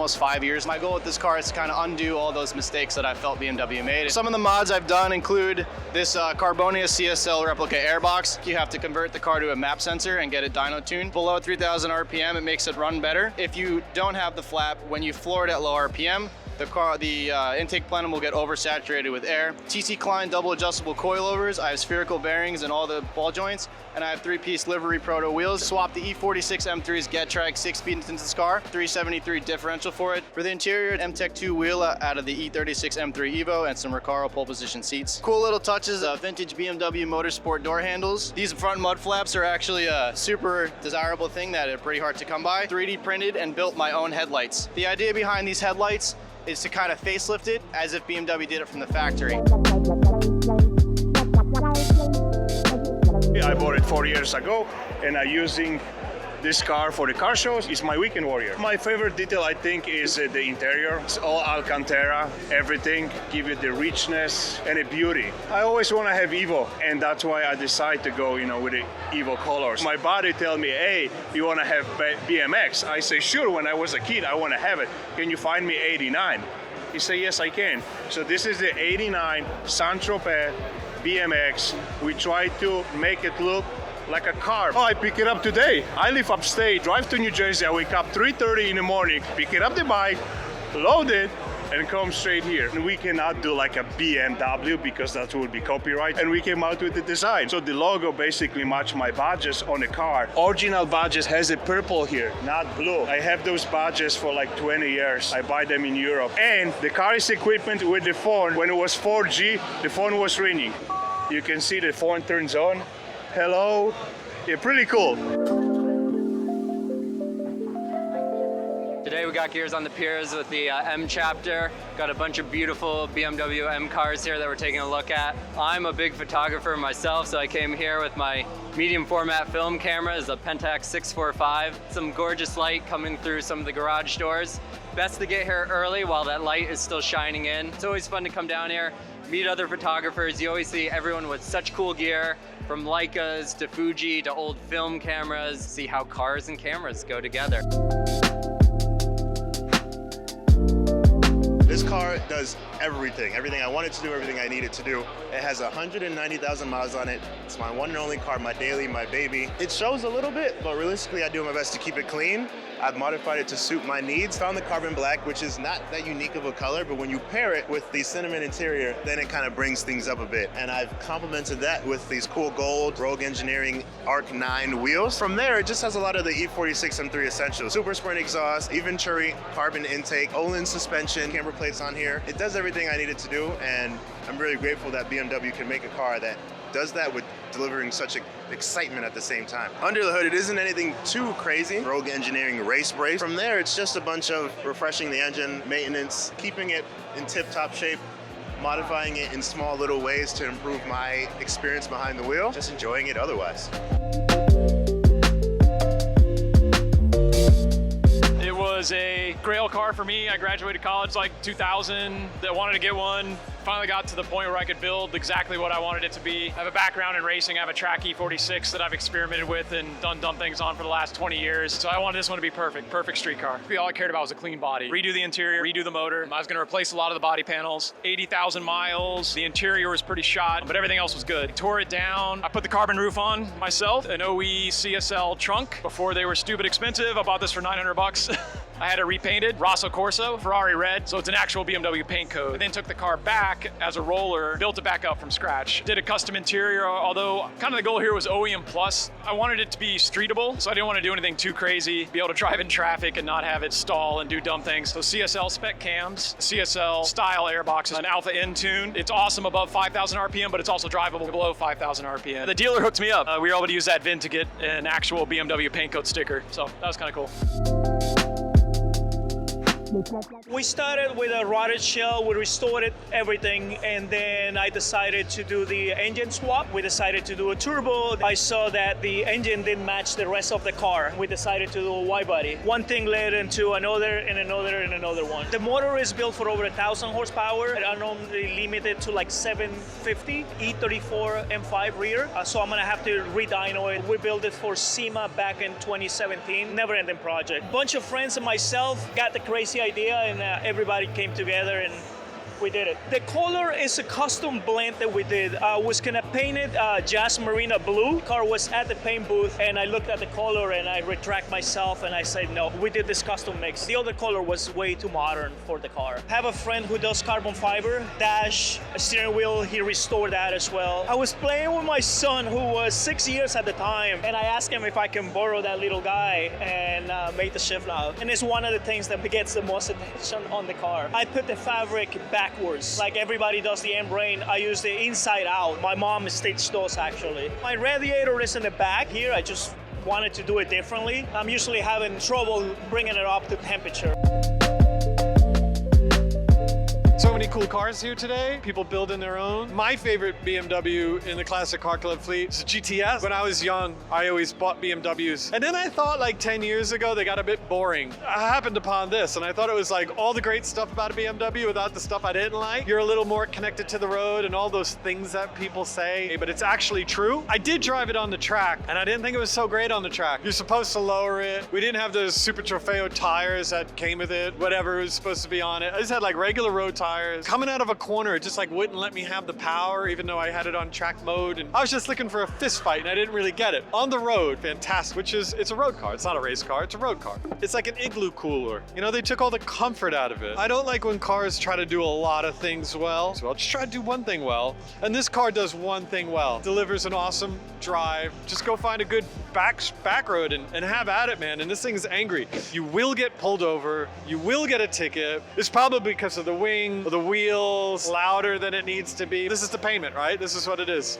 almost 5 years. My goal with this car is to kind of undo all those mistakes that I felt BMW made. Some of the mods I've done include this Carbonia CSL replica airbox. You have to convert the car to a map sensor and get it dyno tuned. Below 3,000 RPM, it makes it run better. If you don't have the flap, when you floor it at low RPM, the intake plenum will get oversaturated with air. TC Klein double adjustable coilovers. I have spherical bearings in all the ball joints, and I have 3-piece livery proto wheels. Swap the E46 M3's Getrag 6-speed into this car, 373 differential for it. For the interior, M-Tech 2 wheel out of the E36 M3 Evo and some Recaro pole position seats. Cool little touches of vintage BMW Motorsport door handles. These front mud flaps are actually a super desirable thing that are pretty hard to come by. 3D printed and built my own headlights. The idea behind these headlights is to kind of facelift it as if BMW did it from the factory. I bought it 4 years ago and I'm using this car for the car shows. It's my weekend warrior. My favorite detail, I think, is the interior. It's all Alcantara, everything, give it the richness and the beauty. I always want to have Evo, and that's why I decided to go, with the Evo colors. My body tell me, hey, you want to have BMX? I say, sure, when I was a kid, I want to have it. Can you find me 89? He said, yes, I can. So this is the 89 Saint-Tropez BMX. We try to make it look like a car. Oh, I pick it up today. I live upstate, drive to New Jersey. I wake up 3:30 in the morning, pick it up the bike, load it, and come straight here. And we cannot do like a BMW because that would be copyright. And we came out with the design. So the logo basically matched my badges on the car. Original badges has a purple here, not blue. I have those badges for like 20 years. I buy them in Europe. And the car is equipped with the phone. When it was 4G, the phone was ringing. You can see the phone turns on. Hello. Yeah, pretty cool. Today we got gears on the Piers with the M Chapter. Got a bunch of beautiful BMW M Cars here that we're taking a look at. I'm a big photographer myself, so I came here with my medium format film cameras, a Pentax 645. Some gorgeous light coming through some of the garage doors. Best to get here early while that light is still shining in. It's always fun to come down here, meet other photographers. You always see everyone with such cool gear, from Leicas to Fuji to old film cameras. See how cars and cameras go together. This car does everything I wanted to do, everything I needed to do. It has 190,000 miles on it. It's my one and only car, my daily, my baby. It shows a little bit, but realistically, I do my best to keep it clean. I've modified it to suit my needs. Found the carbon black, which is not that unique of a color, but when you pair it with the cinnamon interior, then it kind of brings things up a bit. And I've complemented that with these cool gold Rogue Engineering Arc 9 wheels. From there, it just has a lot of the E46 M3 essentials. Super sprint exhaust, Venturi carbon intake, Olin suspension, camber plates on here. It does everything I needed to do, and I'm really grateful that BMW can make a car that does that with delivering such excitement at the same time. Under the hood, it isn't anything too crazy. Rogue Engineering race brace. From there, it's just a bunch of refreshing the engine, maintenance, keeping it in tip-top shape, modifying it in small little ways to improve my experience behind the wheel, just enjoying it otherwise. It was a grail car for me. I graduated college like 2000. I wanted to get one. Finally got to the point where I could build exactly what I wanted it to be. I have a background in racing. I have a track E46 that I've experimented with and done dumb things on for the last 20 years. So I wanted this one to be perfect street car. All I cared about was a clean body. Redo the interior, redo the motor. I was gonna replace a lot of the body panels. 80,000 miles. The interior was pretty shot, but everything else was good. Tore it down. I put the carbon roof on myself, an OE CSL trunk before they were stupid expensive. I bought this for 900 bucks. I had it repainted, Rosso Corso, Ferrari red, so it's an actual BMW paint code. I then took the car back as a roller, built it back up from scratch. Did a custom interior, although kind of the goal here was OEM plus. I wanted it to be streetable, so I didn't want to do anything too crazy, be able to drive in traffic and not have it stall and do dumb things. So CSL spec cams, CSL style airboxes, an Alpha N tune. It's awesome above 5,000 RPM, but it's also drivable below 5,000 RPM. The dealer hooked me up. We were able to use that VIN to get an actual BMW paint code sticker, so that was kind of cool. We started with a rotted shell, we restored everything, and then I decided to do the engine swap. We decided to do a turbo. I saw that the engine didn't match the rest of the car. We decided to do a wide body. One thing led into another and another and another one. The motor is built for over 1,000 horsepower. I'm normally limited to like 750, E39 M5 rear. So I'm gonna have to re-dyno it. We built it for SEMA back in 2017. Never ending project. Bunch of friends and myself got the crazy crazy idea, and everybody came together and we did it. The color is a custom blend that we did. Was gonna paint it Jazz Marina blue. Car was at the paint booth and I looked at the color and I retract myself and I said no. We did this custom mix. The other color was way too modern for the car. I have a friend who does carbon fiber, dash, a steering wheel, he restored that as well. I was playing with my son who was 6 years at the time and I asked him if I can borrow that little guy and make the shift now. And it's one of the things that gets the most attention on the car. I put the fabric backwards. Like everybody does the M-Brain, I use the inside out. My mom stitched those actually. My radiator is in the back here. I just wanted to do it differently. I'm usually having trouble bringing it up to temperature. So many cool cars here today. People building their own. My favorite BMW in the Classic Car Club fleet is a GTS. When I was young, I always bought BMWs. And then I thought like 10 years ago, they got a bit boring. I happened upon this and I thought it was like all the great stuff about a BMW without the stuff I didn't like. You're a little more connected to the road and all those things that people say, but it's actually true. I did drive it on the track and I didn't think it was so great on the track. You're supposed to lower it. We didn't have those Super Trofeo tires that came with it, whatever was supposed to be on it. I just had like regular road tires. Coming out of a corner, it just like wouldn't let me have the power, even though I had it on track mode. And I was just looking for a fist fight and I didn't really get it. On the road, fantastic, which is, it's a road car. It's not a race car, it's a road car. It's like an igloo cooler. You know, they took all the comfort out of it. I don't like when cars try to do a lot of things well. So I'll just try to do one thing well. And this car does one thing well. Delivers an awesome drive. Just go find a good back road and have at it, man. And this thing is angry. You will get pulled over. You will get a ticket. It's probably because of the wing or the wheels, louder than it needs to be. This is the payment, right? This is what it is.